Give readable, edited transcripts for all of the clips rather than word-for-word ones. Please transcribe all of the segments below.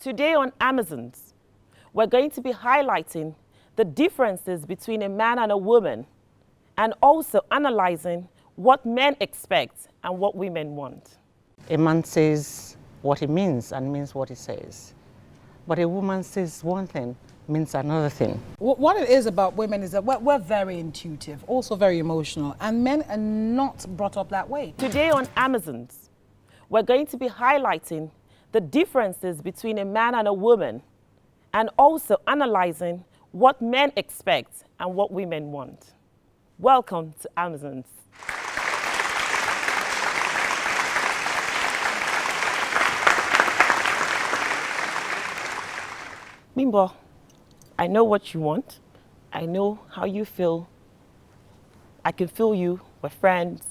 Today on Amazons, we're going to be highlighting the differences between a man and a woman and also analyzing what men expect and what women want. A man says what he means and means what he says. But a woman says one thing, means another thing. What it is about women is that we're very intuitive, also very emotional, and men are not brought up that way. Today on Amazons, we're going to be highlighting the differences between a man and a woman and also analyzing what men expect and what women want. Welcome to Amazons. Bimbo, I know what you want. I know how you feel. I can feel you. We're friends.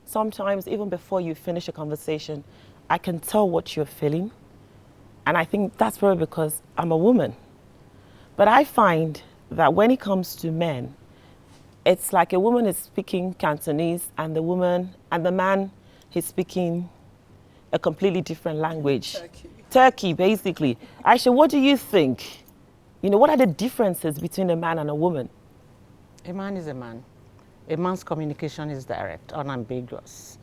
Sometimes, even before you finish a conversation, I can tell what you're feeling. And I think that's probably because I'm a woman. But I find that when it comes to men, it's like a woman is speaking Cantonese and the man is speaking a completely different language. Turkey, basically. Aisha, what do you think? You know, what are the differences between a man and a woman? A man is a man. A man's communication is direct, unambiguous.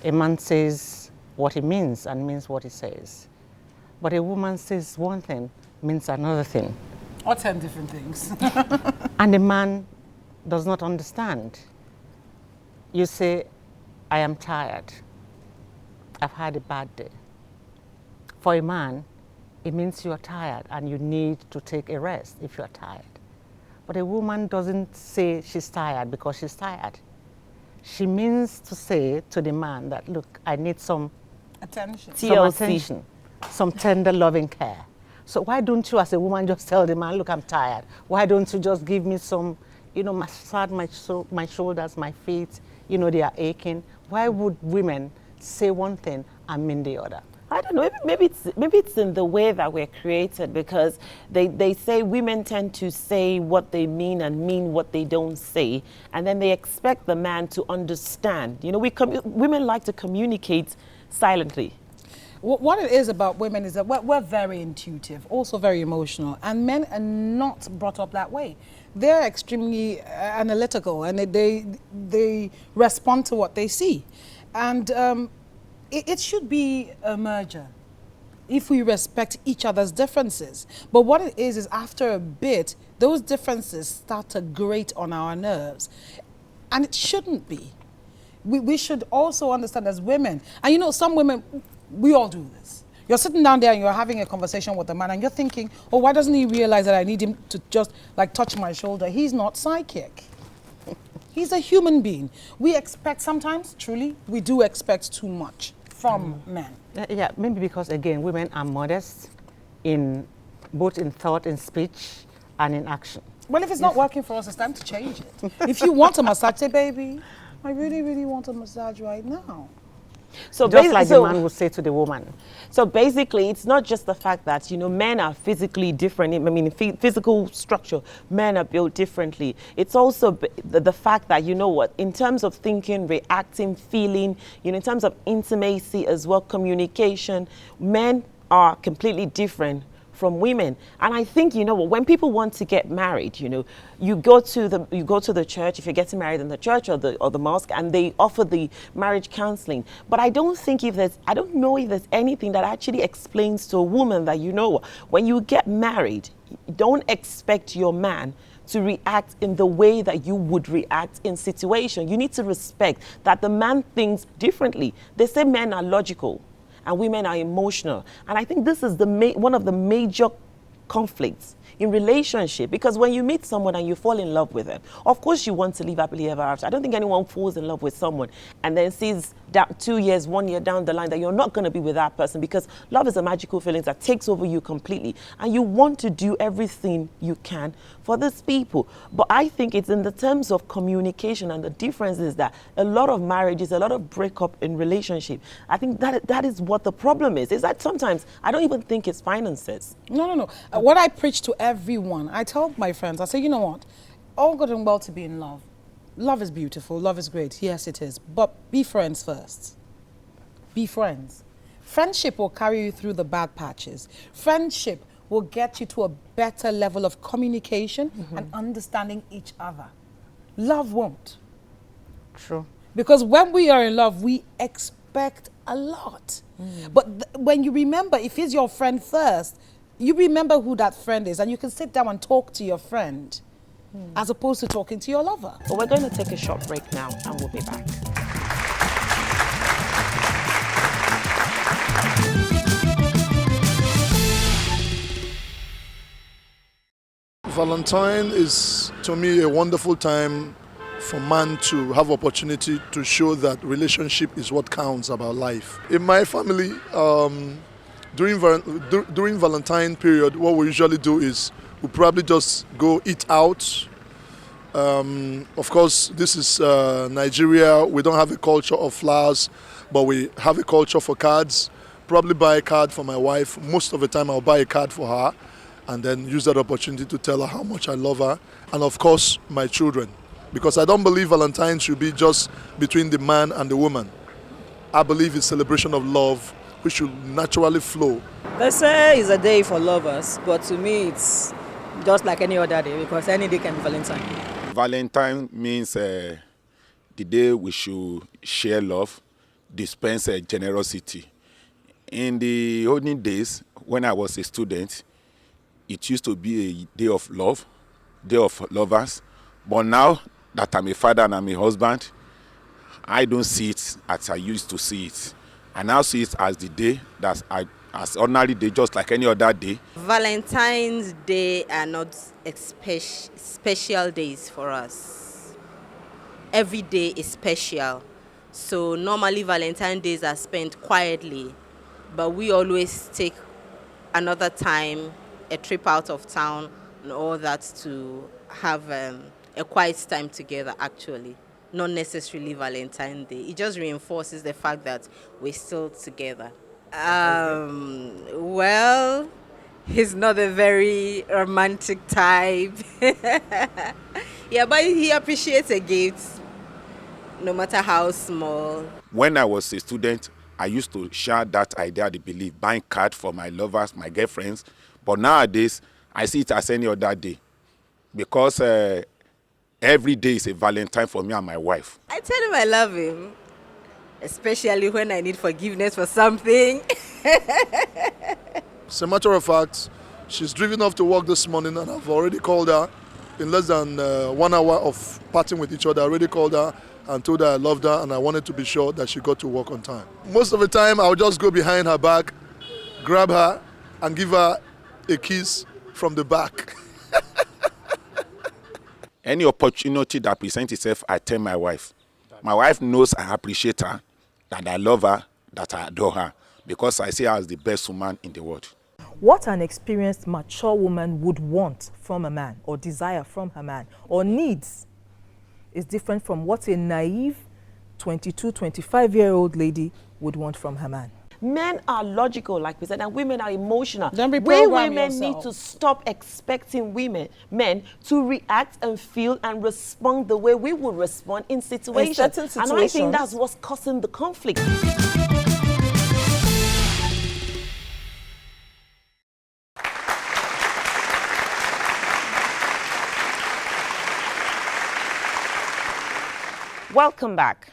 A man says what he means and means what he says. But a woman says one thing, means another thing. Or 10 different things. And a man does not understand. You say, I am tired. I've had a bad day. For a man, it means you are tired and you need to take a rest if you are tired. But a woman doesn't say she's tired because she's tired. She means to say to the man that, look, I need some Attention. attention, some tender loving care. So why don't you as a woman just tell the man, look, I'm tired. Why don't you just give me some, massage my shoulders, my feet, they are aching. Why would women say one thing and mean the other? I don't know, maybe it's in the way that we're created, because they say women tend to say what they mean and mean what they don't say, and then they expect the man to understand. Women like to communicate silently. What it is about women is that we're very intuitive, also very emotional, and men are not brought up that way. They're extremely analytical, and they respond to what they see. And it should be a merger if we respect each other's differences. But what it is after a bit, those differences start to grate on our nerves. And it shouldn't be. We should also understand as women, and some women, we all do this. You're sitting down there and you're having a conversation with a man and you're thinking, oh, why doesn't he realize that I need him to just touch my shoulder? He's not psychic. He's a human being. We expect sometimes, truly, we do expect too much from men. Yeah, maybe because, again, women are modest both in thought, in speech, and in action. Well, if it's not working for us, it's time to change it. If you want a massage, say, baby, I really, really want a massage right now. So just like the man would say to the woman. So basically, it's not just the fact that, men are physically different. I mean, physical structure, men are built differently. It's also the fact that, in terms of thinking, reacting, feeling, in terms of intimacy as well, communication, men are completely different from women. And I think, when people want to get married, you go to the church, if you're getting married in the church or the mosque, and they offer the marriage counseling. But I don't know if there's anything that actually explains to a woman that, when you get married, don't expect your man to react in the way that you would react in situation. You need to respect that the man thinks differently. They say men are logical and women are emotional. And I think this is one of the major conflicts in relationship, because when you meet someone and you fall in love with them, of course you want to live happily ever after. I don't think anyone falls in love with someone and then sees that 2 years, 1 year down the line that you're not going to be with that person, because love is a magical feeling that takes over you completely, and you want to do everything you can for these people. But I think it's in the terms of communication, and the difference is that a lot of marriages, a lot of breakup in relationship, I think that is what the problem is that sometimes I don't even think it's finances. No. What I preach to everyone, I tell my friends, I say, you know what? All good and well to be in love. Love is beautiful. Love is great. Yes, it is. But be friends first. Be friends. Friendship will carry you through the bad patches. Friendship will get you to a better level of communication and understanding each other. Love won't. True. Because when we are in love, we expect a lot. But when you remember, if he's your friend first, you remember who that friend is, and you can sit down and talk to your friend as opposed to talking to your lover. But we're going to take a short break now, and we'll be back. Valentine is, to me, a wonderful time for man to have opportunity to show that relationship is what counts about life. In my family, during Valentine period, what we usually do is we probably just go eat out. Of course, this is Nigeria. We don't have a culture of flowers, but we have a culture for cards. Probably buy a card for my wife. Most of the time, I'll buy a card for her and then use that opportunity to tell her how much I love her. And of course, my children. Because I don't believe Valentine should be just between the man and the woman. I believe it's celebration of love, which should naturally flow. They say it's a day for lovers, but to me it's just like any other day because any day can be Valentine. Valentine means the day we should share love, dispense generosity. In the olden days, when I was a student, it used to be a day of love, day of lovers. But now that I'm a father and I'm a husband, I don't see it as I used to see it. I now see it as the day as ordinary day, just like any other day. Valentine's Day are not special days for us. Every day is special. So normally Valentine's days are spent quietly, but we always take another time, a trip out of town and all that to have a quiet time together actually. Not necessarily Valentine's Day. It just reinforces the fact that we're still together. Well, he's not a very romantic type. Yeah, but he appreciates a gift, no matter how small. When I was a student, I used to share that idea, the belief, buying cards for my lovers, my girlfriends. But nowadays, I see it as any other day. Because every day is a Valentine for me and my wife. I tell him I love him, especially when I need forgiveness for something. As a matter of fact, she's driven off to work this morning and I've already called her. In less than 1 hour of parting with each other, I already called her and told her I loved her and I wanted to be sure that she got to work on time. Most of the time, I'll just go behind her back, grab her and give her a kiss from the back. Any opportunity that presents itself, I tell my wife. My wife knows I appreciate her, that I love her, that I adore her, because I see her as the best woman in the world. What an experienced, mature woman would want from a man, or desire from her man, or needs, is different from what a naive 22, 25-year-old lady would want from her man. Men are logical, like we said, and women are emotional. Then We reprogram women yourself. need to stop expecting men to react and feel and respond the way we would respond in situations. certain And I think situations. that's what's causing the conflict. Welcome back.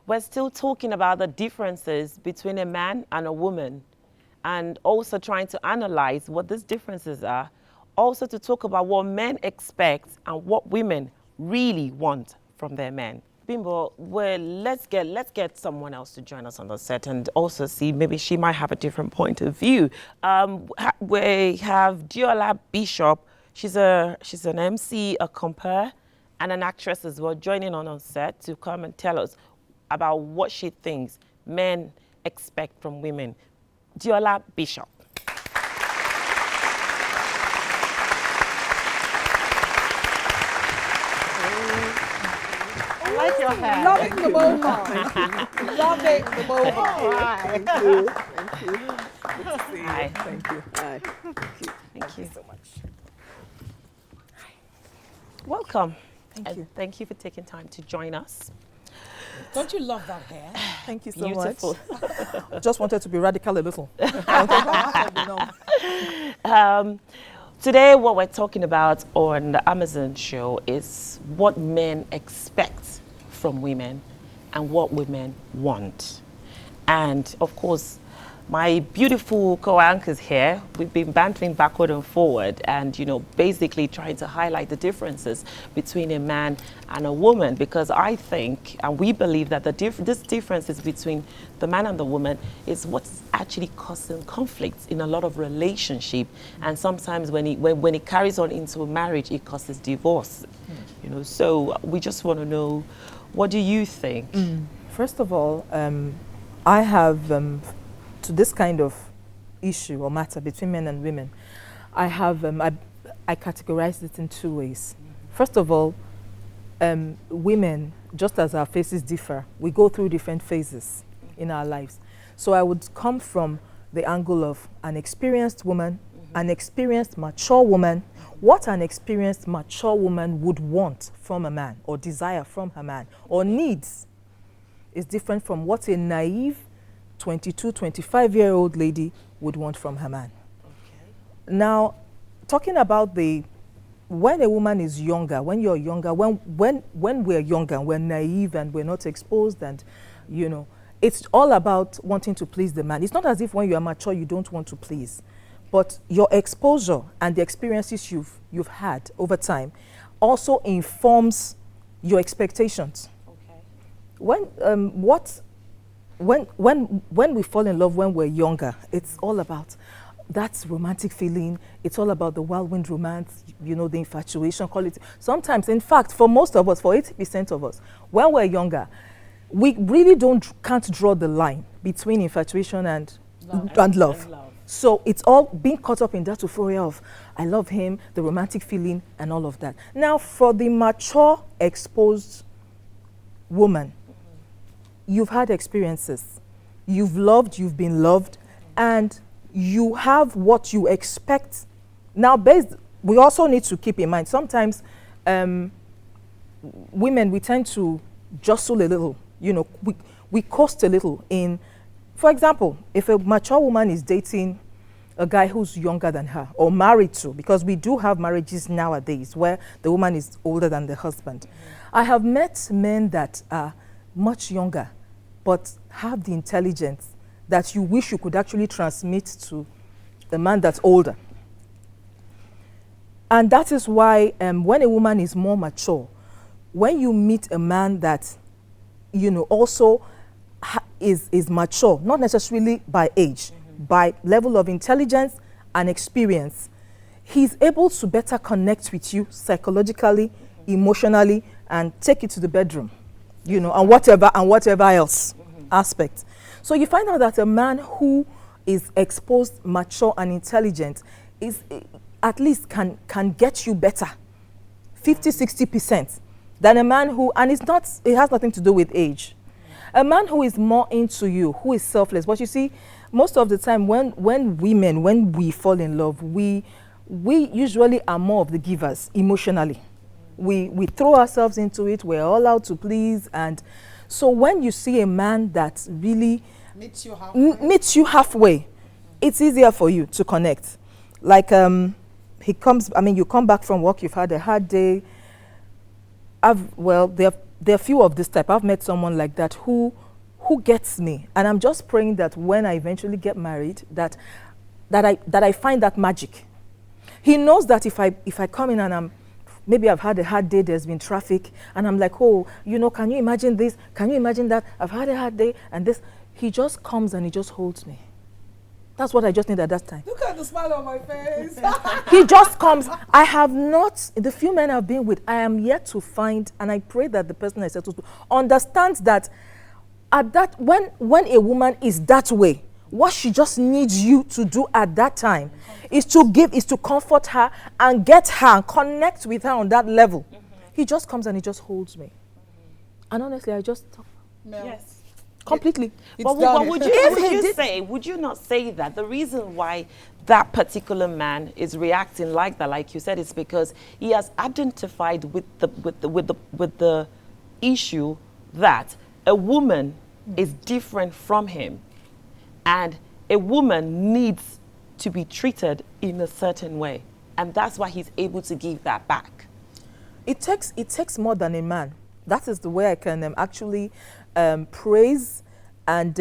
We're still talking about the differences between a man and a woman, and also trying to analyze what these differences are, also to talk about what men expect and what women really want from their men. Bimbo, well, let's get someone else to join us on the set and also see maybe she might have a different point of view. We have Diola Bishop. She's an MC, a compere, and an actress as well, joining on set to come and tell us about what she thinks men expect from women. Diola Bishop. I like your hair. Loving the mohawk. Loving the mohawk. Thank you. Thank you. Hi. Thank you. Hi. Thank you so much. Welcome. Thank you. Thank you for taking time to join us. Don't you love that hair? Thank you so Beautiful. much. Just wanted to be radical a little. Today, what we're talking about on the Amazon show is what men expect from women and what women want. And of course, my beautiful co-anchors here, we've been bantering backward and forward and, you know, basically trying to highlight the differences between a man and a woman, because I think, and we believe that this differences between the man and the woman is what's actually causing conflicts in a lot of relationship. And sometimes when it carries on into a marriage, it causes divorce. You know, so we just want to know, what do you think? First of all, I have, to this kind of issue or matter between men and women, I have, I categorize it in two ways. First of all, women, just as our faces differ, we go through different phases in our lives. So I would come from the angle of an experienced woman, an experienced, mature woman, what an experienced, mature woman would want from a man or desire from her man or needs is different from what a naive 22, 25-year-old lady would want from her man. Okay. Now, talking about when a woman is younger, when you're younger, when we're younger, we're naive and we're not exposed and, you know, it's all about wanting to please the man. It's not as if when you're mature, you don't want to please. But your exposure and the experiences you've had over time also informs your expectations. Okay. When we fall in love when we're younger, it's all about that romantic feeling. It's all about the whirlwind romance, you know, the infatuation, call it. Sometimes, in fact, for most of us, for 80% of us, when we're younger, we really can't draw the line between infatuation and love. So it's all being caught up in that euphoria of, I love him, the romantic feeling, and all of that. Now, for the mature, exposed woman, you've had experiences. You've loved, you've been loved, and you have what you expect. Now, we also need to keep in mind, sometimes women, we tend to jostle a little. You know, we coast a little in, for example, if a mature woman is dating a guy who's younger than her or married to, because we do have marriages nowadays where the woman is older than the husband. I have met men that are much younger but have the intelligence that you wish you could actually transmit to the man that's older. And that is why when a woman is more mature, when you meet a man that, you know, also is mature, not necessarily by age, by level of intelligence and experience, he's able to better connect with you psychologically, emotionally, and take it to the bedroom, you know, and whatever else aspect. So you find out that a man who is exposed, mature, and intelligent is at least can get you better, 50–60%, than a man who, and it has nothing to do with age. A man who is more into you, who is selfless. But you see, most of the time when we fall in love, we usually are more of the givers emotionally. We throw ourselves into it, we're all out to please. And so when you see a man that really meets you halfway, it's easier for you to connect. Like you come back from work, you've had a hard day. There are few of this type. I've met someone like that who gets me, and I'm just praying that when I eventually get married, that I find that magic. He knows that if I come in and maybe I've had a hard day, there's been traffic, and I'm like, oh, you know, can you imagine this? Can you imagine that? I've had a hard day, and this. He just comes and he just holds me. That's what I just need at that time. Look at the smile on my face. He just comes. I have not, the few men I've been with, I am yet to find, and I pray that the person I settle to understands that at that, when a woman is that way, what she just needs you to do at that time is to comfort her and get her and connect with her on that level. He just comes and he just holds me. And honestly, I just stop. Yes. Completely. But would you not say that the reason why that particular man is reacting like that, like you said, is because he has identified with the issue that a woman is different from him, and a woman needs to be treated in a certain way, and that's why he's able to give that back. It takes more than a man. That is the way I can actually praise and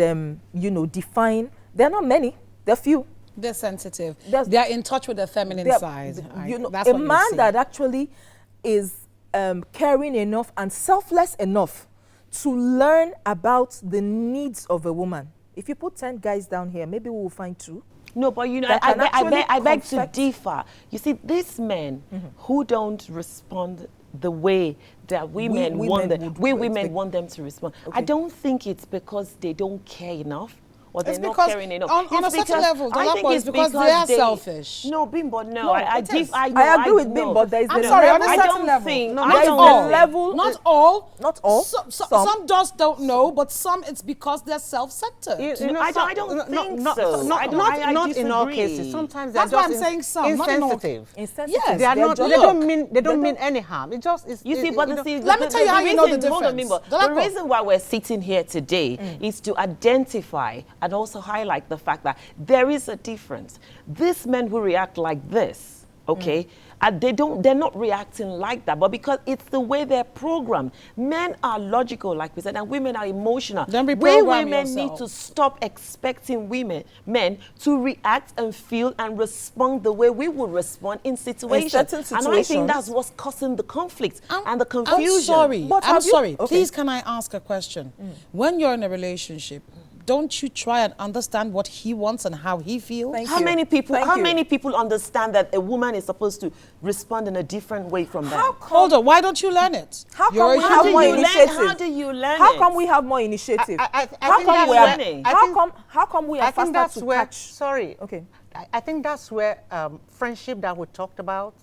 you know, define. There are not many. There are few. They're sensitive. There's- They're in touch with their feminine They're- side. You know, That's a what you man see. that actually is caring enough and selfless enough to learn about the needs of a woman. If you put 10 guys down here, maybe we will find 2. No, but you know, That can actually I beg to confect- differ. You see, these men who don't respond the way that women want them, would we expect- women want them to respond. I Okay. don't think it's because they don't care enough. Or they're It's not because caring enough. on It's a certain because- level, I Dolapo, think it's because they are selfish. No, Bimbo, no. No, I it is. know, I agree with know. Bimbo. There is I'm a sorry, on a level. I certain don't level. think. No, I not don't all. think. level. Not all. Not all. Some just don't know, but some it's because they're self-centered. You know, I some- don't think not, so. Not, I don't- not, I not in all disagree. cases. Sometimes That's they're why just I'm saying some, not in all- insensitive. Insensitive. Yes. They are They're not. just- They don't Look, mean. They don't mean any harm. It just is. You see, but the, see, Let me tell you how you know the Hold on, difference. Bimbo. The Dolapo. reason why we're sitting here today is to identify and also highlight the fact that there is a difference. These men who react like this, okay, and they're not reacting like that, but because it's the way they're programmed. Men are logical, like we said, and women are emotional. Then We reprogram women need yourself. to stop expecting men to react and feel and respond the way we would respond in situations. certain And I think situations. that's what's causing the conflict and the I'm confusion. sorry. But I'm have you- sorry. okay. Please, can I ask a question? When you're in a relationship, don't you try and understand what he wants and how he feels? Thank How you. many people? Thank How you. many people understand that a woman is supposed to respond in a different way from them? How come, Hold on. Why don't you learn it? how You're come a we How have do more you learn? initiative? How do you learn How it? come we have more initiative? I How think come that's we are? where- learning. I How think- come we are I think faster that's to where. catch? Sorry. Okay. I think that's where friendship that we talked about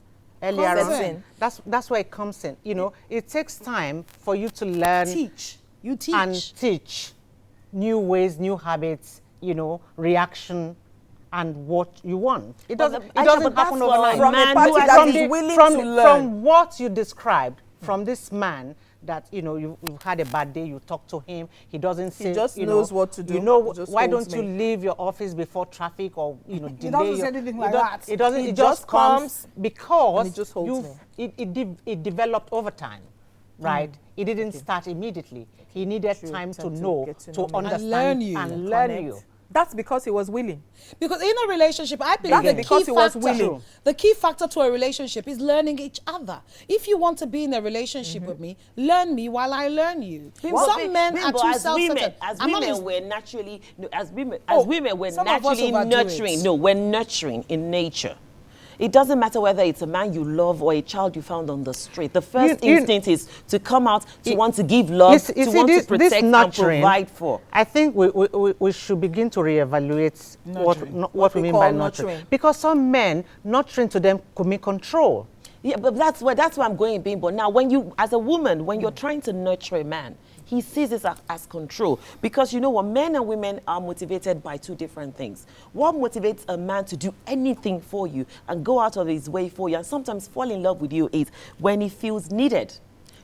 earlier Comes on. in. That's where it comes in. You know, it takes time for you to learn Teach. You teach. and teach new ways, new habits. You know, reaction, and what you want. It But doesn't. the- It doesn't but that's happen what overnight. From a man party who has- that from is the- willing from, to learn. from what you described, from this man that you've had a bad day, you talk to him, he doesn't say, just you knows know, what to do. You know, He just why holds don't you me. leave your office before traffic or delay? doesn't say anything like that. It doesn't. He It just just comes comes because and he just holds it developed over time, right? It didn't start immediately. He needed time to Time to know, get to to know me. understand, learn you. and learn Connect. you. That's because he was willing. Because in a relationship, I believe That's the because key he was factor, willing. the key factor to a relationship is learning each other. If you want to be in a relationship with me, learn me while I learn you. Some men are too self-centered. As I'm not women, in- we're naturally, no, as women, Oh, we're some of us naturally overdo nurturing. it. No, we're nurturing in nature. It doesn't matter whether it's a man you love or a child you found on the street. The first You- instinct is to come out, to want to give love, You to see, want this to protect and nurturing, provide for. I think we should begin to reevaluate what we mean call by nurturing. nurturing. Because some men, nurturing to them could mean control. Yeah, but that's where I'm going, Bimbo. Now, when you, as a woman, when you're trying to nurture a man, he sees this as control. Because you know what, men and women are motivated by two different things. What motivates a man to do anything for you and go out of his way for you and sometimes fall in love with you is when he feels needed.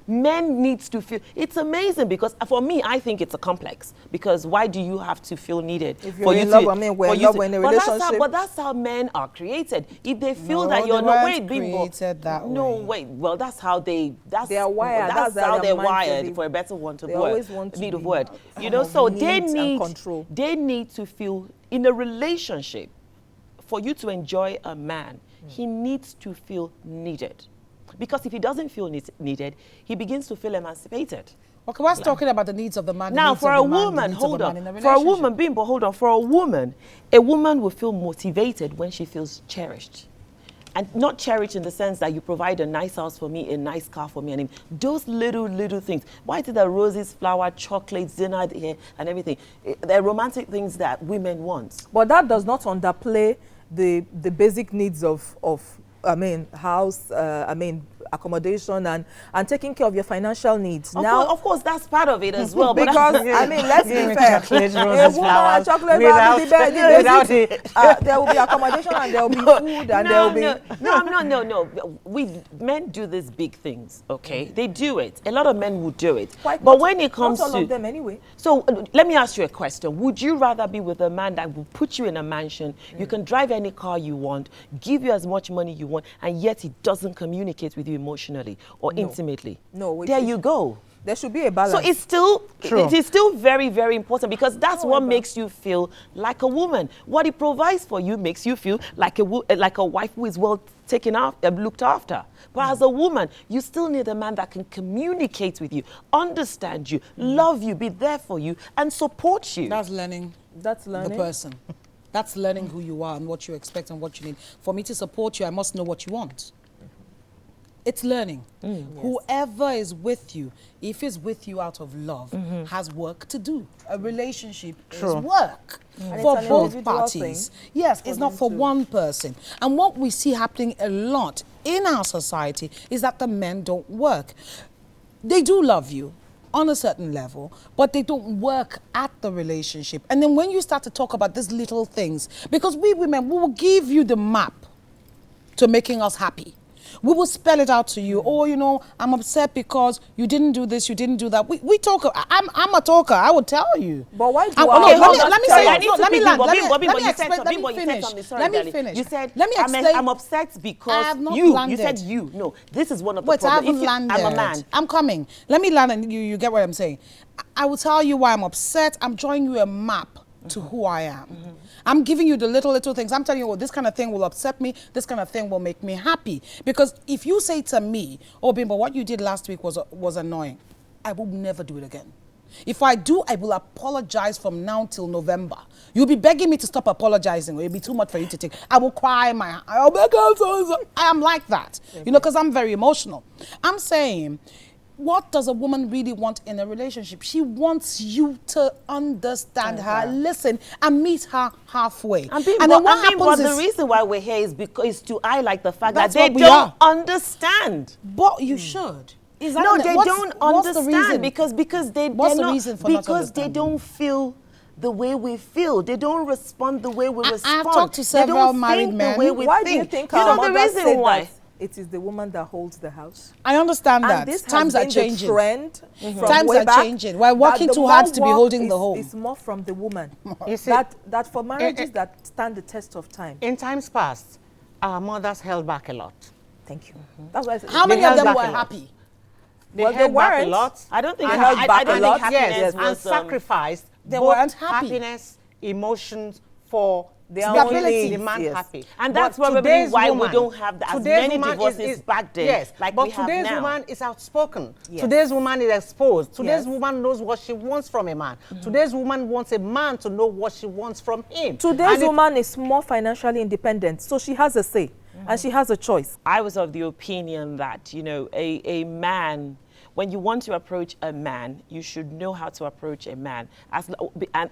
Men needs to feel, it's amazing because for me, I think it's a complex because why do you have to feel needed? If you're in love, I mean, we're for in you love, to- we're in a but that's how- relationship. But that's how men are created. If they feel No, that you're they not, weren't wait, Bimbo. created that No, way. wait. Well, that's how they. That's They are wired. That's That's how how they're their mindset wired. is. For a better one to They word, always want to need of be word. You full know, of so they needs and need control. They need to feel in a relationship. For you to enjoy a man, he needs to feel needed. Because if he doesn't feel needed, he begins to feel emancipated. Okay, we're talking about the needs of the man. the Now, needs for of a the man, the woman, needs of hold the man in on. a For a woman, relationship. Bimbo, hold on. For a woman will feel motivated when she feels cherished. And not cherished in the sense that you provide a nice house for me, a nice car for me, and those little things. Why is it that roses, flower, chocolates, dinner, here, and everything? They're romantic things that women want. But that does not underplay the basic needs of I mean, house, accommodation and taking care of your financial needs. Of course, that's part of it as well. Because I mean, let's be fair. Chocolate, A roses, woman flowers, and chocolate without- bar, the bed, without it. there will be accommodation and there will be food and there will be. No. Men do these big things, okay? They do it. A lot of men will do it. Quite But not- when it comes not all to of them anyway. So let me ask you a question. Would you rather be with a man that will put you in a mansion, you can drive any car you want, give you as much money you want, and yet he doesn't communicate with you emotionally or intimately? No, There you go. There should be a balance. So it's still True. it is still very, very important because that's what makes you feel like a woman. What it provides for you makes you feel like a wife who is well taken after, looked after. But as a woman, you still need a man that can communicate with you, understand you, love you, be there for you, and support you. That's learning That's learning. the person. That's learning who you are and what you expect and what you need. For me to support you, I must know what you want. It's learning. Whoever is with you, if he's with you out of love, has work to do. A relationship is work for it's an both individual parties. thing Yes, it's not for them to- one person. And what we see happening a lot in our society is that the men don't work. They do love you on a certain level, but they don't work at the relationship. And then when you start to talk about these little things, because we women, we will give you the map to making us happy. We will spell it out to you. Oh, you know, I'm upset because you didn't do this, you didn't do that. We talk. I'm a talker. I would tell you. But why do Okay, I- let me Sorry, say. I need No, to let me pick land. you, Let me Bimbo, you said explain. something, Let Bimbo, me you said finish. something. Sorry, Let me darling. finish. You said, Let me explain. I'm upset because I have not you landed. said you. No, this is one of the Wait, I problems. haven't If you- landed. I'm a man. I'm coming. Let me land and you get what I'm saying. I will tell you why I'm upset. I'm drawing you a map to who I am. I'm giving you the little things. I'm telling you, oh, this kind of thing will upset me. This kind of thing will make me happy. Because if you say to me, oh, Bimbo, what you did last week was annoying, I will never do it again. If I do, I will apologize from now till November. You'll be begging me to stop apologizing, or it'll be too much for you to take. I will cry I'll beg so. I am like that, you know, because I'm very emotional. I'm saying, what does a woman really want in a relationship? She wants you to understand her, listen, and meet her halfway. But the reason why we're here is because is to highlight the fact that That's they what we don't are. understand. But you should. Is that No, an- they what's- don't what's the understand reason? because they What's they're the not, reason for not because they understanding? don't feel the way we feel. They don't respond the way we I've respond. talked to They several don't married think men. the way we Why think. do you think you our know the mothers reason say why? that it is the woman that holds the house? I understand And that. this Times has are been changing. the trend from Times way are back, changing. We're that working the too more hard to be work holding the is- home. It's more from the woman. You see, that for marriages that stand the test of time. in times past, our mothers held back a lot. Thank you. That's why I said How many They of held them back were a lot. happy? They Well, they held back a weren't. lot. I don't think They I held back don't a think lot. happiness Yes, and was, sacrificed They both weren't happy. happiness, emotions for Their making own the man needs, yes. happy. And that's But probably today's why we woman- don't have as today's many woman divorces back then Yes, like but we have today's now. woman is outspoken. Yes. Today's woman is exposed. Today's Yes. woman knows what she wants from a man. Today's woman wants a man to know what she wants from him. Today's And if- woman is more financially independent, so she has a say and she has a choice. I was of the opinion that, you know, a man, when you want to approach a man, you should know how to approach a man.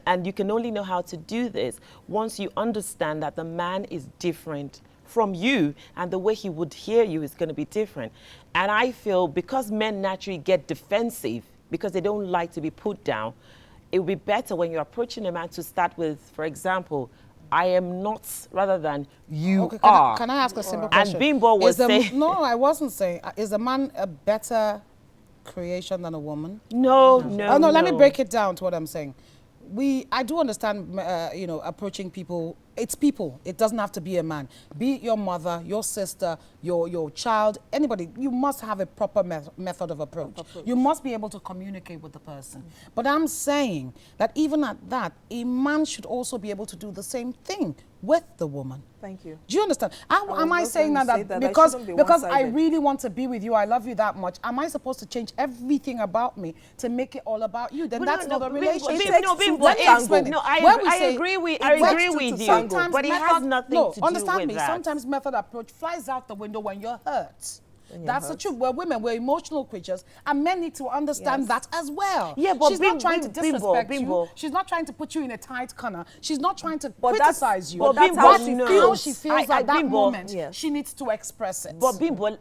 And you can only know how to do this once you understand that the man is different from you and the way he would hear you is going to be different. And I feel because men naturally get defensive because they don't like to be put down, it would be better when you're approaching a man to start with, for example, I am not, rather than you Okay, are. can I ask a simple And question? Bimbo was Is the- saying- No, I wasn't saying. Is a man a better creation than a woman? No. Oh, no, let me break it down to what I'm saying. I do understand, you know, approaching people. It's people. It doesn't have to be a man. Be it your mother, your sister, your child, anybody. You must have a proper method of approach. You must be able to communicate with the person. But I'm saying that even at that, a man should also be able to do the same thing with the woman. Thank you. Do you understand? Am I just saying going to say that that I because shouldn't be I one-sided. really want to be with you, I love you that much, am I supposed to change everything about me to make it all about you? Then But that's not a relationship. Bimbo, Let me explain it. no, I When we agree, say I it works agree to- with you, sometimes but it has method- nothing no, to do understand with me. that. Sometimes method approach flies out the window when you're hurt. When you're That's the hurt. truth. We're women, we're emotional creatures, and men need to understand Yes. that as well. Yeah, but she's not trying to disrespect Bimbo. you. She's not trying to put you in a tight corner. She's not trying to But that's- criticize you. but that's But how she how feels. she feels at that Bimbo, moment, Yes. she needs to express it. But Bimbo,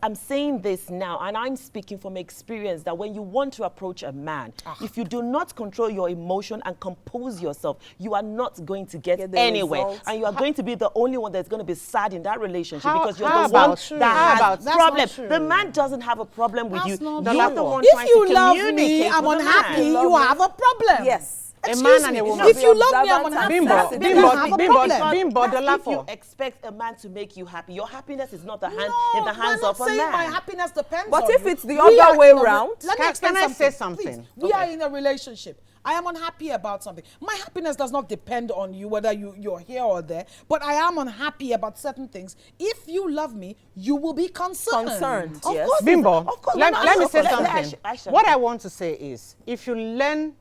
I'm saying this now, and I'm speaking from experience that when you want to approach a man, if you do not control your emotion and compose yourself, you are not going to get the anywhere, results. and you are going to be the only one that's going to be sad in that relationship How- because you're how the one about- how that about- has that's problem. not true. The man doesn't have a problem with That's you. not You're true. the one If trying you to love communicate me, I'm with the unhappy, man. you have a problem. Yes. A Excuse man and me. a woman. If you love me, I'm Observant unhappy. and Bimbo, sensitive. then Bimbo, I have a Bimbo, problem. Bimbo, That's Dollar if you for. expect a man to make you happy. Your happiness is not in the No, hands we're of not a saying man. my happiness depends But on if you. it's the We other are way in a round- let me Can explain I say Please. something? We are in a relationship. I am unhappy about something. My happiness does not depend on you, whether you're here or there, but I am unhappy about certain things. If you love me, you will be concerned. Concerned, Of yes. course, Bimbo, of course, let, no, let me of say course. something. Aisha. What I want to say is, if you learn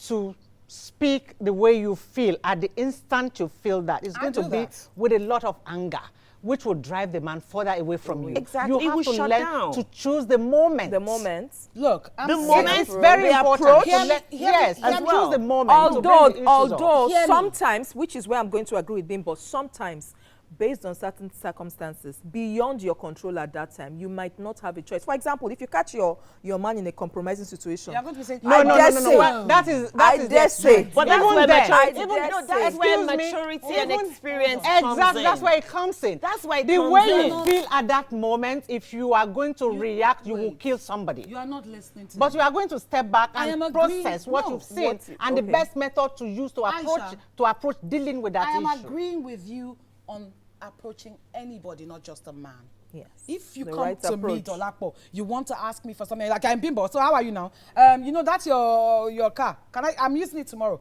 to speak the way you feel at the instant you feel that, it's I going to do be that. with a lot of anger, which will drive the man further away from you. Exactly. You It have will to shut learn down. to choose the moment. The moment. Look, I'm The saying- moment It's very the important. approach- to Hear me- let- hear me- yes, hear and me. choose the moment. to bring the issues up. Although Hear me. sometimes, which is where I'm going to agree with Bimbo, sometimes based on certain circumstances beyond your control at that time, you might not have a choice. For example, if you catch your man in a compromising situation, You're going to be saying, No, no, dare no, no, say- no. Well, that is I the dare say- extent. But that's Even where then- maturity, I even, dare no, that's say- where Excuse me, maturity and even- experience comes Exactly, in. that's where it comes in. That's why it the comes way in. you feel at that moment, if you are going to react, you will wait. kill somebody. you are not listening to But me. you are going to step back I and am agreeing. process what No. you've seen and the okay. best method to use to approach dealing with that I am issue. agreeing with you on approaching anybody, not just a man. yes. If you The come right to me, approach. Dolapo, you want to ask me for something, like I'm Bimbo, so how are you now? You know, that's your car. I'm using it tomorrow.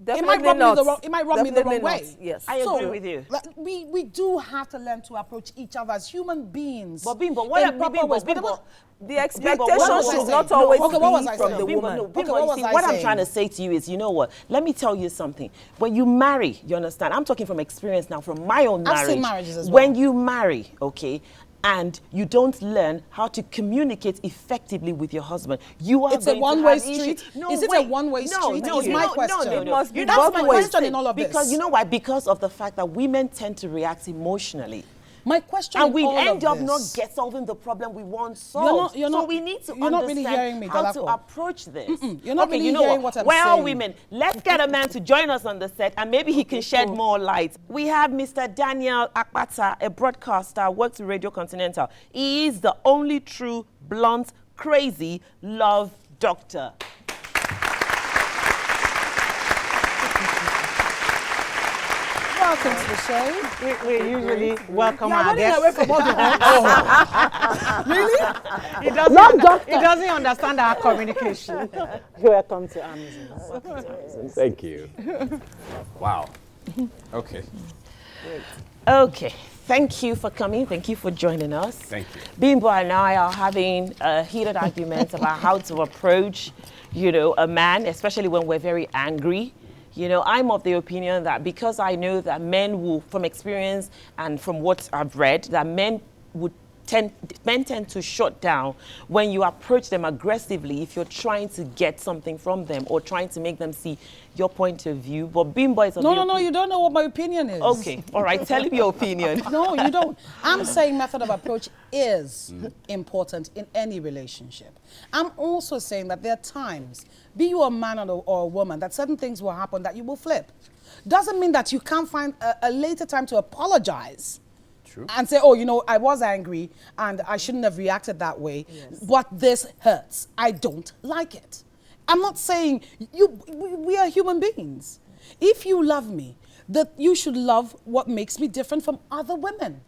Definitely it not. might rub me the wrong Definitely not. way. Yes. I agree with you. Like, we do have to learn to approach each other as human beings. But Bimbo, what in are proper Bimbo, ways. But Bimbo, what- The Bimbo, expectation what was I should saying? not No, always okay, what was be I from saying? the Bimbo, woman. no, Bimbo, what you was see, I what I'm saying? trying to say to you is, you know what? Let me tell you something. When you marry, you understand? I'm talking from experience now, from my own I've marriage. seen marriages as When well. you marry, okay, and you don't learn how to communicate effectively with your husband, you are It's a going to one-way have issues. street? No, Is it a wait. one-way No, street? No, Is no, my no, question. No, It no, must be That's both my ways. question in all of Because this. you know why? Because of the fact that women tend to react emotionally. My question And in we all end of up not this- get solving the problem we want solved. you're so not- we need to you're not really understand hearing me, how to Dolapo. approach this. You're not okay, really you know hearing what I'm We're all saying. women. Let's get a man to join us on the set, and maybe he can shed more light. We have Mr. Daniel Akpata, a broadcaster, works with Radio Continental. He is the only true, blunt, crazy love doctor. Welcome to the show. We usually welcome You're our running guests. away from all the Really? He doesn't understand our communication. Welcome to Amazon. Thank you. Wow. Okay. Okay. Thank you for coming. Thank you for joining us. Thank you. Bimbo and I are having a heated argument about how to approach, a man, especially when we're very angry. I'm of the opinion that because I know that men will, from experience and from what I've read, that men tend to shut down when you approach them aggressively if you're trying to get something from them or trying to make them see your point of view. But Bimbo is of the No, you don't know what my opinion is. Okay, all right, tell him your opinion. No, you don't. I'm saying method of approach is important in any relationship. I'm also saying that there are times, be you a man or a woman, that certain things will happen that you will flip. Doesn't mean that you can't find a later time to apologize. True. And say, I was angry and I shouldn't have reacted that way, but this hurts. I don't like it. I'm not saying we are human beings. If you love me, that you should love what makes me different from other women.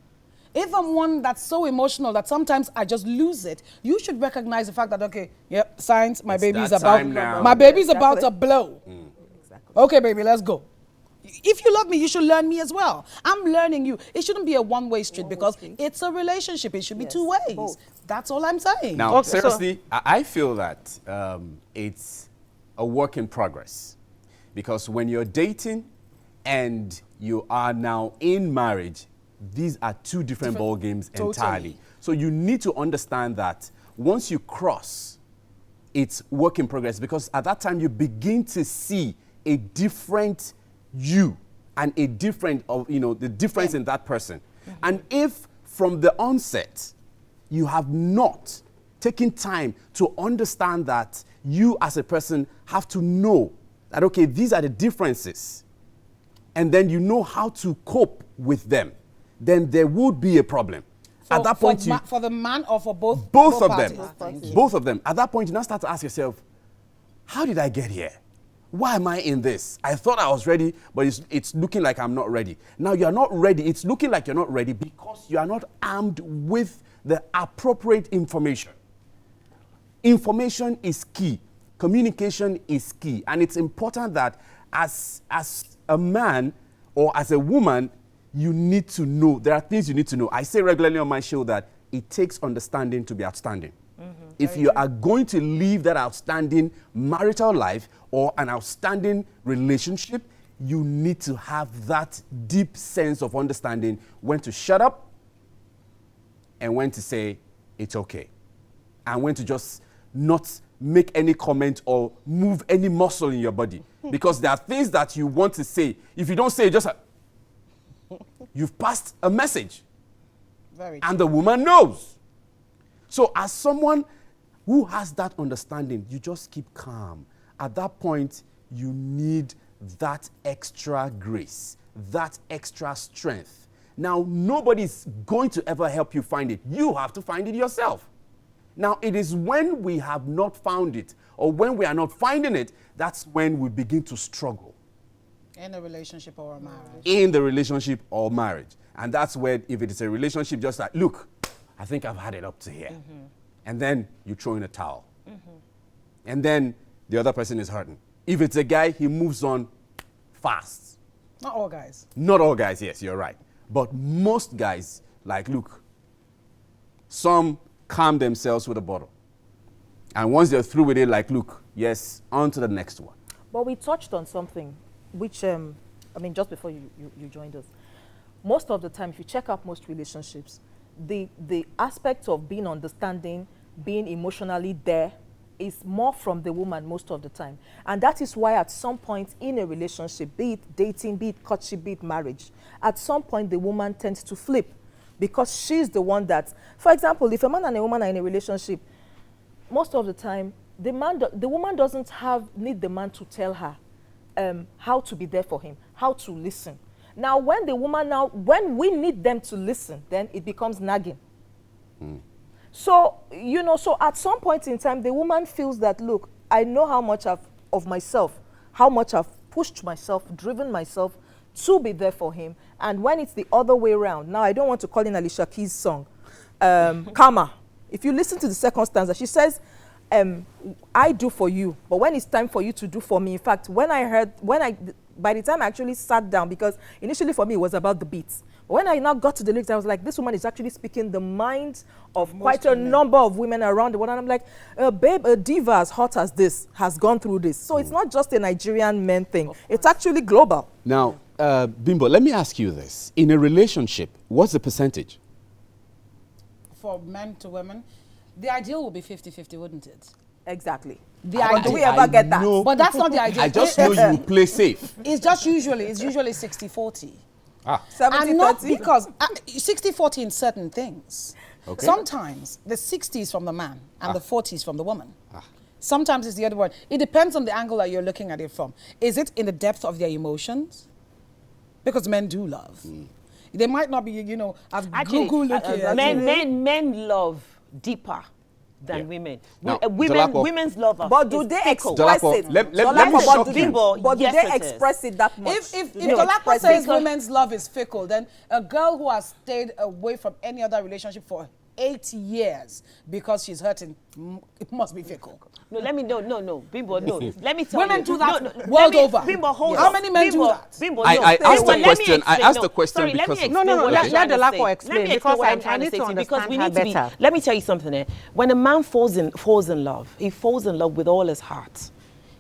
If I'm one that's so emotional that sometimes I just lose it, you should recognize the fact that, okay, yep, signs, my It's baby's that about, time now. my baby's Exactly. about to blow. Okay, baby, let's go. If you love me, you should learn me as well. I'm learning you. It shouldn't be a one-way street because it's a relationship. It should be two ways. both. That's all I'm saying. Now, Okay, so- seriously, I feel that it's a work in progress. Because when you're dating and you are now in marriage, these are two different ball games Totally. entirely. So you need to understand that once you cross, it's work in progress, because at that time you begin to see a different you and a different of the difference in that person. And if from the onset you have not taken time to understand that you as a person have to know that, okay, these are the differences, and then you know how to cope with them, then there would be a problem. At that point, for the man or for both? Both of parties? them. Both of them. At that point, you now start to ask yourself, how did I get here? Why am I in this? I thought I was ready, but it's looking like I'm not ready. Now you're not ready. It's looking like you're not ready because you are not armed with the appropriate information. Information is key. Communication is key. And it's important that as a man or as a woman, you need to know. There are things you need to know. I say regularly on my show that it takes understanding to be outstanding. If you are going to live that outstanding marital life or an outstanding relationship, you need to have that deep sense of understanding when to shut up and when to say it's okay, and when to just not make any comment or move any muscle in your body. Because there are things that you want to say. If you don't say it, just you've passed a message. Very and the woman knows. So as someone who has that understanding, you just keep calm. At that point, you need that extra grace, that extra strength. Now, nobody's going to ever help you find it. You have to find it yourself. Now, it is when we have not found it, or when we are not finding it, that's when we begin to struggle. In a relationship or a marriage. In the relationship or marriage. And that's where, if it is a relationship, just like, look, I think I've had it up to here. And then you throw in a towel. And then the other person is hurting. If it's a guy, he moves on fast. Not all guys. Not all guys, yes, you're right. But most guys, like, look, some calm themselves with a bottle. And once they're through with it, like, look, yes, on to the next one. But we touched on something, which, just before you joined us. Most of the time, if you check out most relationships, the aspect of being understanding, being emotionally there, is more from the woman most of the time. And that is why at some point in a relationship, be it dating, be it courtship, be it marriage, at some point the woman tends to flip, because she's the one that, for example, if a man and a woman are in a relationship, most of the time, the woman doesn't need the man to tell her how to be there for him, how to listen. Now, when we need them to listen, then it becomes nagging. So, so at some point in time, the woman feels that, look, I know how much of myself, how much I've pushed myself, driven myself to be there for him. And when it's the other way around, now I don't want to call in Alicia Keys' song, Karma. If you listen to the second stanza, she says, I do for you, but when it's time for you to do for me, in fact, by the time I actually sat down, because initially for me it was about the beats, but when I now got to the lyrics, I was like, this woman is actually speaking the minds of quite a number of women around the world. And I'm like, babe, a diva as hot as this has gone through this. So it's not just a Nigerian men thing. It's actually global. Now, Bimbo, let me ask you this. In a relationship, what's the percentage? For men to women, the ideal would be 50-50, wouldn't it? Exactly. But do we ever get that? But that's not the ideal. I just know you play safe. It's usually 60-40. 70-30. And not because 60-40 in certain things. Okay. Sometimes the 60s from the man and the 40s from the woman. Sometimes it's the other one. It depends on the angle that you're looking at it from. Is it in the depth of their emotions? Because men do love. They might not be, as Google looking. Men love deeper than women. Now, Women's love are But do they express Dolapo, it? let me Dolapo, shock you. but do Yes, they it express it that much? If Do they Dolapo express says it? women's love is fickle, then a girl who has stayed away from any other relationship for 8 years because she's hurting, it must be fickle. No, Bimbo, no. Let me tell Women you. do that world over. Bimbo, hold How on. many men do that? Bimbo, I asked the question. I asked the question Sorry, because let me of- explain what I'm trying to let say. Dolapo explain, Let me because what I I'm trying need to to say because understand we her need to be. better. Let me tell you something. When a man falls in love, he falls in love with all his heart.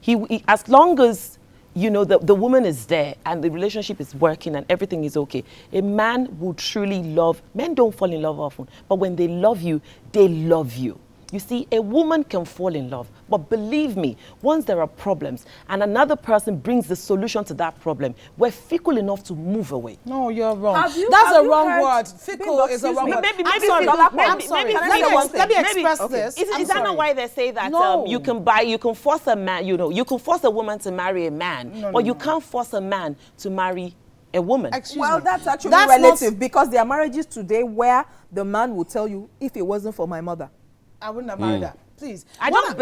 He as long as you know, the woman is there and the relationship is working and everything is okay, a man will truly love. Men don't fall in love often, but when they love you, they love you. You see, a woman can fall in love, but believe me, once there are problems and another person brings the solution to that problem, we're fickle enough to move away. No, you're wrong. Have you- That's have a you wrong heard- word. Fickle is a wrong word. Maybe I'm sorry. fickle- I'm maybe- sorry. maybe Let me fickle- let me maybe- express okay. this. Is I'm that not sorry. why they say that No. you can force a man, you know, you can force a woman to marry a man, but you can't force a man to marry a woman. Excuse Well, me. that's actually That's relative because there are marriages today where the man will tell you, if it wasn't for my mother. I wouldn't have married that. Please. I don't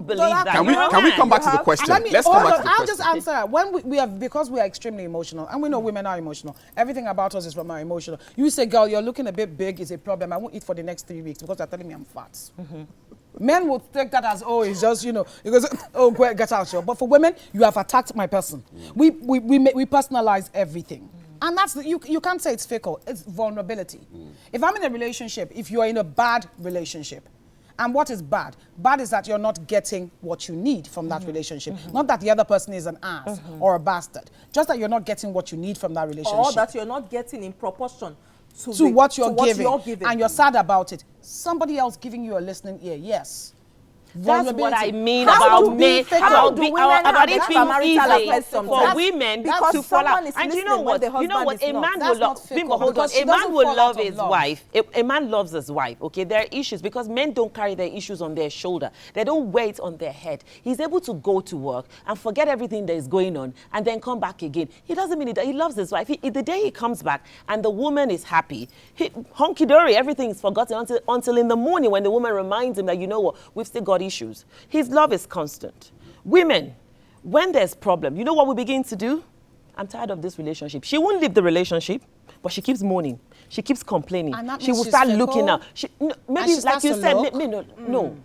believe that. Can we come back to the question? Let's come back to the I'll question. just answer. When we are, because we are extremely emotional, and we know women are emotional. Everything about us is from our emotional. You say, girl, you're looking a bit big is a problem. I won't eat for the next 3 weeks because you're telling me I'm fat. Men will take that as, oh, it's just, you know, because, oh, get out here. But for women, you have attacked my person. We personalize everything. And that's, you can't say it's fickle. It's vulnerability. If I'm in a relationship, if you are in a bad relationship, and what is bad? Bad is that you're not getting what you need from that relationship. Not that the other person is an ass or a bastard. Just that you're not getting what you need from that relationship. Or that you're not getting in proportion to what you're giving. giving. And you're sad about it. Somebody else giving you a listening ear, yes. That's what I mean How about do men, we- how do women have about it that being marital easy affairs for sometimes? women Because to fall someone out. is And you listening know when what? the You know husband what? is A not. man That's will not love. fickle, Bimbo, hold on. because she A man doesn't will fall love out of his love. wife. A man loves his wife. Okay, there are issues because men don't carry their issues on their shoulder. They don't wear it on their head. He's able to go to work and forget everything that is going on and then come back again. He doesn't mean that he loves his wife. The day he comes back and the woman is happy, hunky dory, everything is forgotten until in the morning when the woman reminds him that, you know what, we've still got issues. His love is constant. Women, when there's problem, you know what we begin to do? I'm tired of this relationship. She won't leave the relationship, but she keeps moaning. She keeps complaining. And that She means will she's start fickle? looking out. Maybe she like starts you to said, look? no.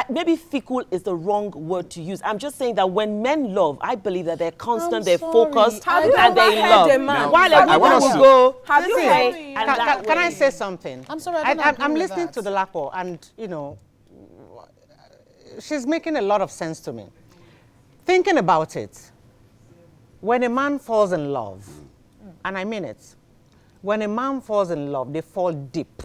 Maybe fickle is the wrong word to use. I'm just saying that when men love, I believe that they're constant, they're sorry. focused, Have you and ever they heard love. a man- While I a want woman us will to- go Have you this heard- way and that Can I way. say something? I'm sorry, I don't agree I'm with listening that. to the Lapo, and you know, she's making a lot of sense to me. Thinking about it, when a man falls in love, and I mean it, when a man falls in love, they fall deep.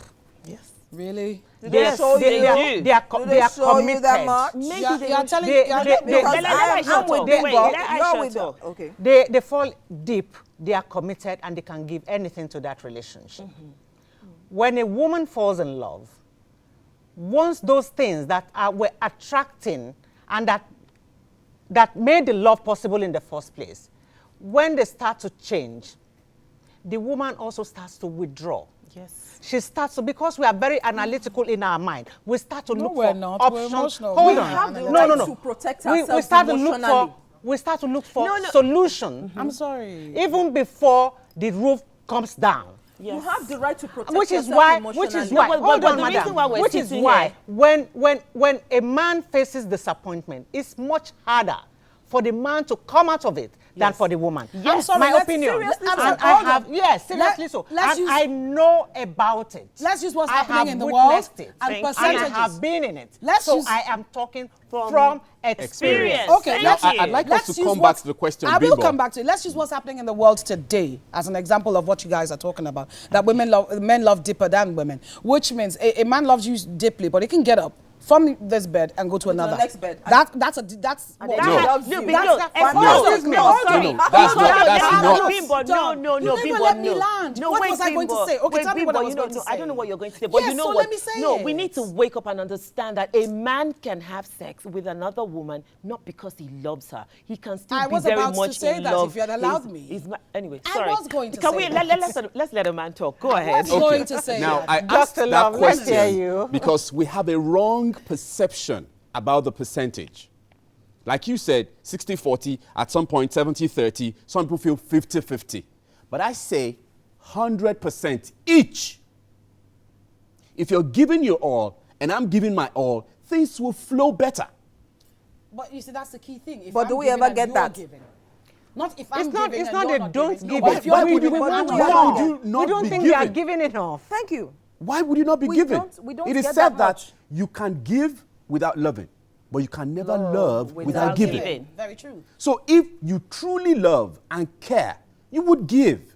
Yes. Really? Yes, show they you do. do They are they show you committed. that much? Maybe You're they telling they- you're they- Because Let I'm Aisha with talk. Bimbo, Wait, let you're Aisha with talk. okay. They fall deep, they are committed, and they can give anything to that relationship. When a woman falls in love, once those things that were attracting and that made the love possible in the first place, when they start to change, the woman also starts to withdraw. Yes. She starts to, because we are very analytical in our mind, we start to No, look we're for not. We're options. emotional. Hold We on. have the no, right to protect we ourselves start to look emotionally. for solutions. I'm sorry. Even before the roof comes down. You have the right to protect Which is yourself why, emotionally. but hold the on, reason madam. why we're Which is sitting why, here- when a man faces disappointment, it's much harder for the man to come out of it than for the woman. I'm sorry, my let's- opinion. seriously, And hold I on. have, yes, seriously so. let's And use- I know about it. Let's use what's I happening have in the witnessed world it. and And I percentages. have been in it. Let's so use- I am talking from experience. Okay, Now, let's, I'd like us let's to use come what- back to the question, I will Bimbo. come back to it. Let's use what's happening in the world today as an example of what you guys are talking about. That men love deeper than women, which means a man loves you deeply, but he can get up from this bed and go to another. the next bed. That's And what- then he loves you. Excuse me. No, that's not. Bimbo, no, You never Bimbo, let me no. land. No, what wait, was I going to Bimbo. say? Okay, Wait, tell me what I Bimbo, was going to say. I don't know what you're going to say, but Yes, you know so what? let me say no, it. we need to wake up and understand that a man can have sex with another woman not because he loves her. He can still I be was very about to much say in that love. if you had allowed me. Anyway, I sorry. was going to Can say we that. let's let a man talk. Go ahead. was going to say Now, that. I asked Dr. that Love, let's hear question you. because we have a wrong perception about the percentage. Like you said, 60-40, at some point 70-30, some people feel 50-50. But I say 100% each. If you're giving your all and I'm giving my all, things will flow better. But you see, that's the key thing. If But I'm do we giving ever and get you're that? giving. Not if I'm It's not, giving it's and not you're a not don't giving. give No, but it. if you're Why would giving you- and why I'm would not you giving. do not We don't be think we are given? giving enough. Thank you. Why would you not be We given? don't It is get said that that much. you can give without loving. but you can never love without giving. Very true. So if you truly love and care, you would give.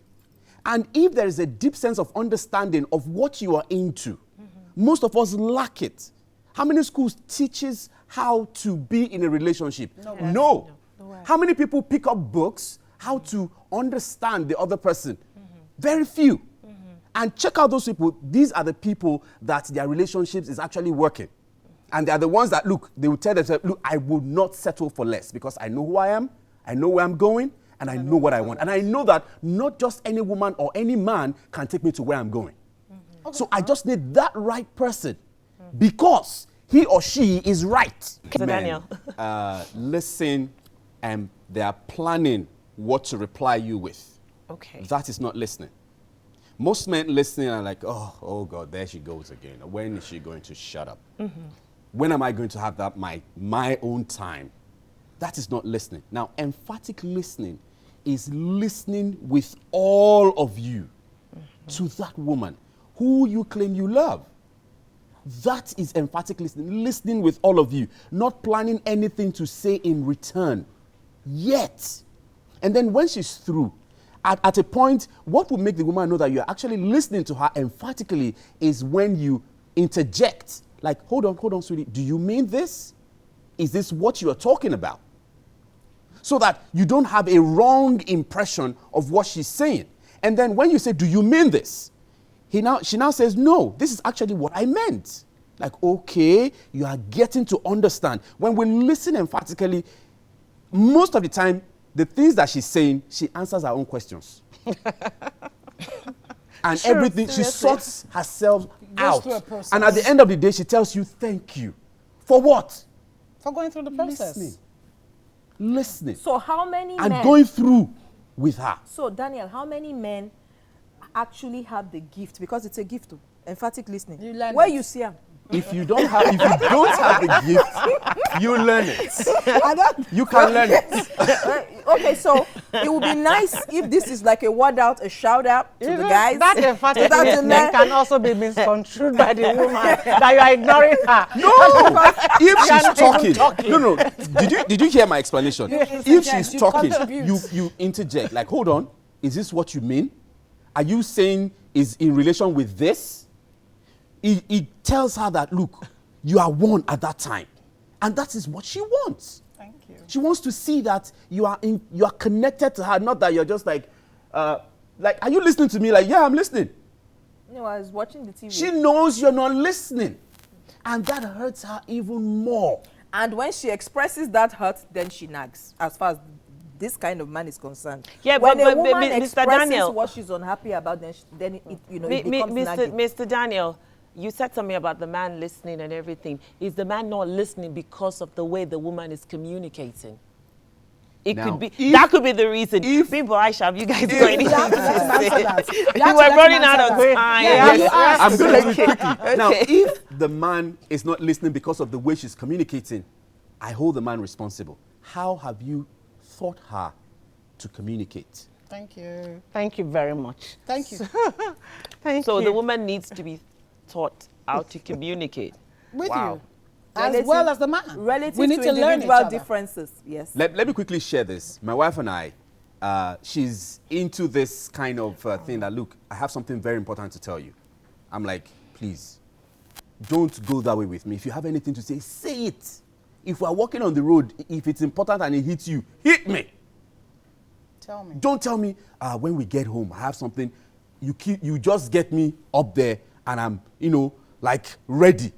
And if there is a deep sense of understanding of what you are into, most of us lack it. How many schools teaches how to be in a relationship? No. How many people pick up books how to understand the other person? Very few. And check out those people. These are the people that their relationships is actually working. And they are the ones that, look, they will tell themselves, look, I will not settle for less because I know who I am, I know where I'm going, and I know what I want. And I know that not just any woman or any man can take me to where I'm going. So I just need that right person because he or she is right. So Daniel. Listen, and they are planning what to reply you with. Okay. That is not listening. Most men listening are like, oh God, there she goes again. When is she going to shut up? When am I going to have that my own time? That is not listening. Now, emphatic listening is listening with all of you to that woman who you claim you love. That is emphatic listening. Listening with all of you, not planning anything to say in return yet. And then when she's through, at a point, what will make the woman know that you're actually listening to her emphatically is when you interject. Like, hold on, sweetie. Do you mean this? Is this what you are talking about? So that you don't have a wrong impression of what she's saying. And then when you say, do you mean this? She now says, no, this is actually what I meant. Like, okay, you are getting to understand. When we listen emphatically, most of the time, the things that she's saying, she answers her own questions. And everything, she sorts herself out. And at the end of the day, she tells you, thank you. For what? For going through the process. Listening. So how many men? And going through with her. So Daniel, how many men actually have the gift? Because it's a gift, emphatic listening. You learn Where it. you see them. If you don't have the gift, you learn it. You can learn it. Okay, so it would be nice if this is like a word out, a shout out to the guys. That emphatic Without the listening men. can also be misconstrued by the woman that you are ignoring her. No, if she's not even talking. No. Did you hear my explanation? If she's talking, you interject. Like, hold on, is this what you mean? Are you saying is in relation with this? It tells her that, look, you are one at that time. And that is what she wants. Thank you. She wants to see that you are connected to her, not that you're just like, are you listening to me? Like, yeah, I'm listening. No, I was watching the TV. She knows you're not listening. And that hurts her even more. And when she expresses that hurt, then she nags, as far as this kind of man is concerned. Yeah, when but a woman Mr. expresses Daniel, what she's unhappy about, then it becomes nagging. Mr. Daniel, you said something about the man listening and everything. Is the man not listening because of the way the woman is communicating? It Now, could be that could be the reason. Bimbo, Aisha, have you guys got anything to say? We were running out of time. Yes, I'm going to do it quickly. Okay. Now, if the man is not listening because of the way she's communicating, I hold the man responsible. How have you taught her to communicate? Thank you. Thank you very much. Thank you. So the woman needs to be taught how to communicate. With Wow. you. As well as the man. Relative We need to to learn each individual other. differences. Yes. Let me quickly share this. My wife and I, she's into this kind of thing that, look, I have something very important to tell you. I'm like, please, don't go that way with me. If you have anything to say it. If we're walking on the road, if it's important and it hits you, hit me. Tell me. Don't tell me, when we get home, I have something. You just get me up there and I'm, ready.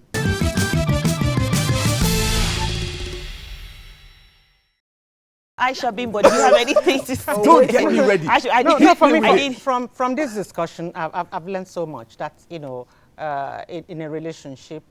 Aisha, Bimbo, do you have anything to say? Don't get me ready. From this discussion, I've learned so much that, in a relationship,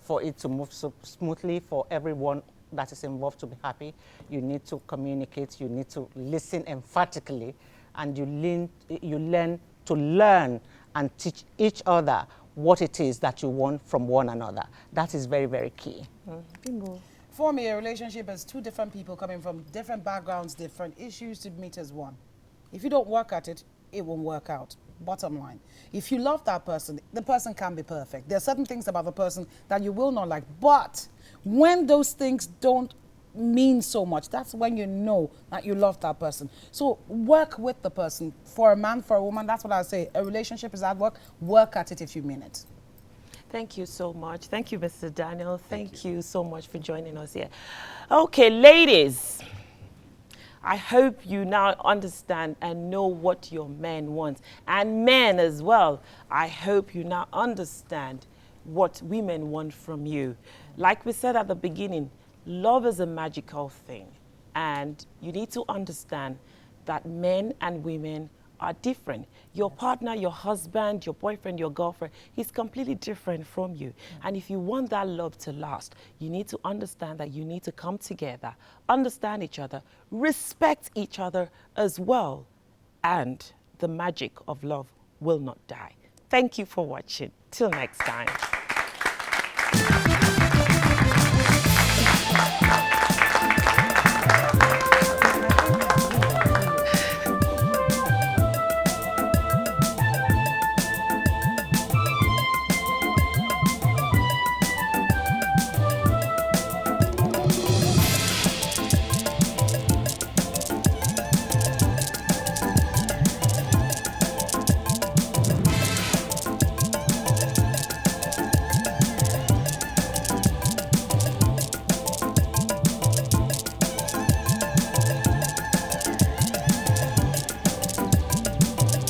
for it to move so smoothly, for everyone that is involved to be happy, you need to communicate, you need to listen emphatically, and you learn to learn and teach each other what it is that you want from one another. That is very, very key. Bingo. For me, a relationship is two different people coming from different backgrounds, different issues to meet as one. If you don't work at it, it won't work out. Bottom line. If you love that person, the person can be perfect. There are certain things about the person that you will not like, but When those things don't mean so much, that's when you know that you love that person. So work with the person. For a man, for a woman, that's what I say. A relationship is at work. Work at it if you mean it. Thank you so much. Thank you, Mr. Daniel. Thank you so much for joining us here. Okay, ladies, I hope you now understand and know what your man wants. And men as well, I hope you now understand what women want from you. Like we said at the beginning, love is a magical thing. And you need to understand that men and women are different. Your partner, your husband, your boyfriend, your girlfriend, he's completely different from you. And if you want that love to last, you need to understand that you need to come together, understand each other, respect each other as well. And the magic of love will not die. Thank you for watching. Till next time.